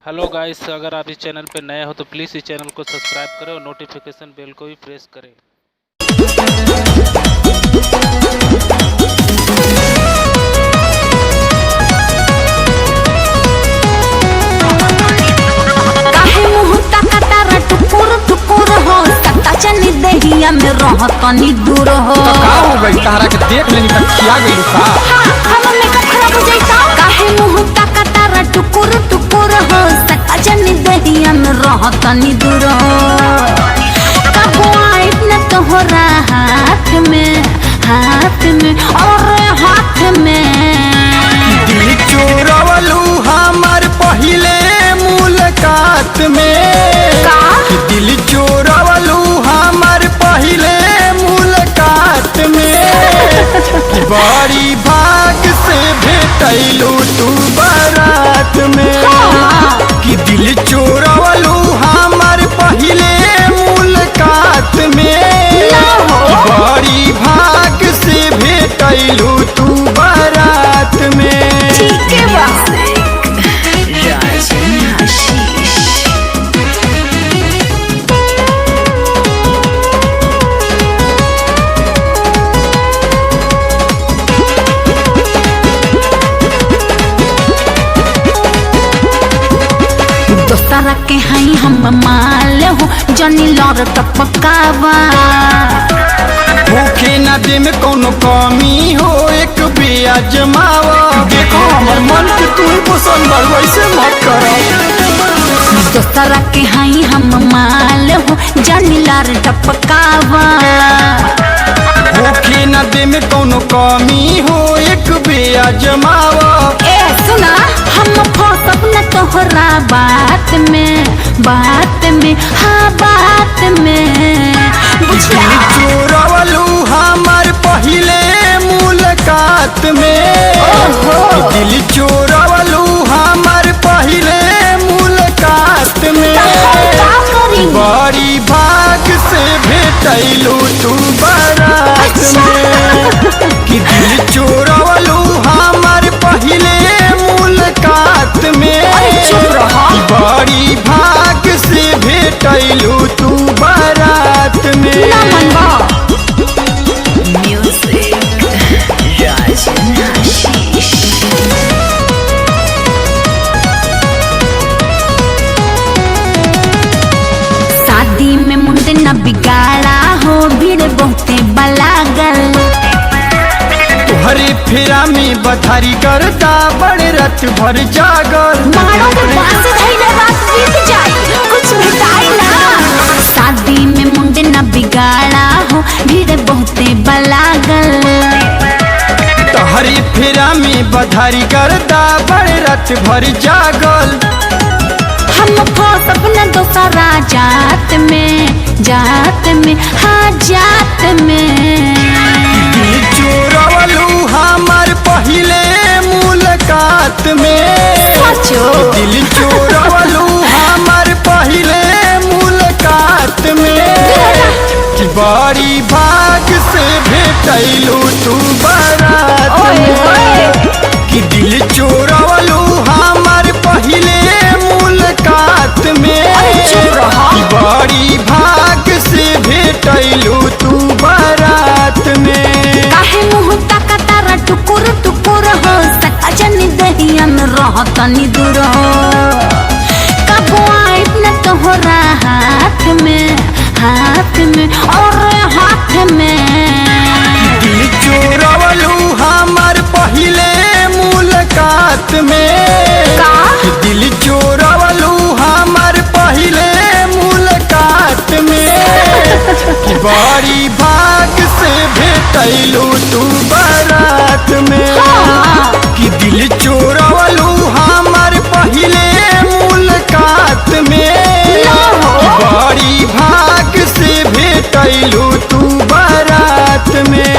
Hello guys, अगर आप इस channel पर नए हो तो प्लीज़ इस चैनल को सब्सक्राइब करें और नोटिफिकेशन बेल को भी प्रेस करें। काहे मुँह ताकतारा टुकुर टुकुर हो सत्ता चनी देहिया में रहतनी दूर हो। का हो गई तारा के देख लेनी त खिया गई का। हम मेकअप खराब हो जाई त काहे मुँह ताकतारा टुकुर टुकुर हो सत्ता चनी देहिया में रहतनी दूर हो। कबो आइब न तोहरा हाथ में और हाथ में दिल चोरवलू हमार पहिले मुलाकात में का? दिल चोरवलू हमार पहिले मुलाकात में बड़ी भाग से भेटैलू तू बारात में कि दिल चोरवलू हमार पहिले मुलाकात में बड़ी भाग से भेटैलू तू बारात में। ठीक है बा दोसरा के हई हम माल हो जनी लौर टपकावा भूखे न दे में कोनो कमी हो एक बिया जमावा। देखो हमर मन के तू ही पसंद बड़ वैसे मत करो। दोसरा के हई हम माल हो जनी लौर टपकावा भूखे न दे में कोनो कमी हो एक बिया जमावा। ए सुना हम फसब न तोहरा बात में हाँ बात में बुझला। चोरवलू हमार पहिले मुलाकात में दिल चोरवलू हमार पहिले मुलाकात में बड़ी भाग से भेटैलू तू बारात में कि दिल चोरवलू हमार पहिले मुलाकात में बड़ी भाग से भेटैलू तू बारात में। शादी में मुंडे न बिगाड़ा हो भीड़ बहुते बलागल तुहरे फेरा में बधारी करता बड़े रात भर जागल। मारो के बांस धइले रात बीत जाई कुछ भेटाई ना। शादी में मुंडे न बिगाड़ा हो भीड़ बहुते बलागल तुहरे फेरा में बधारी करता बड़े रात भर जागल। हम फसब न दोसरा जात में हाँ जात में दिल चोरवलू हमार पहिले मुलाकात में दिल चोरवलू हमार पहिले मुलाकात में कि बड़ी भाग से भेटैलू तू बारात में कि दिल चोरवलू हमार पहिले मुलाकात में बड़ी भाग से भेटैलू तू बारात में। काहे मुँह ताकतारा टुकुर टुकुर हो सका जनी दहिया में रहतनी दूर हो। कबो आइब न तोहरा हाथ में और हाथ में दिल चोरवलू हमार पहिले मुलाकात में का? दिल चोरवलू हमार पहिले मुलाकात में कि बड़ी भाग से भेटैलू तू बारात में कि दिल चोरवलू हमार पहिले मुलाकात में बड़ी भाग से भेटैलू तू बारात में।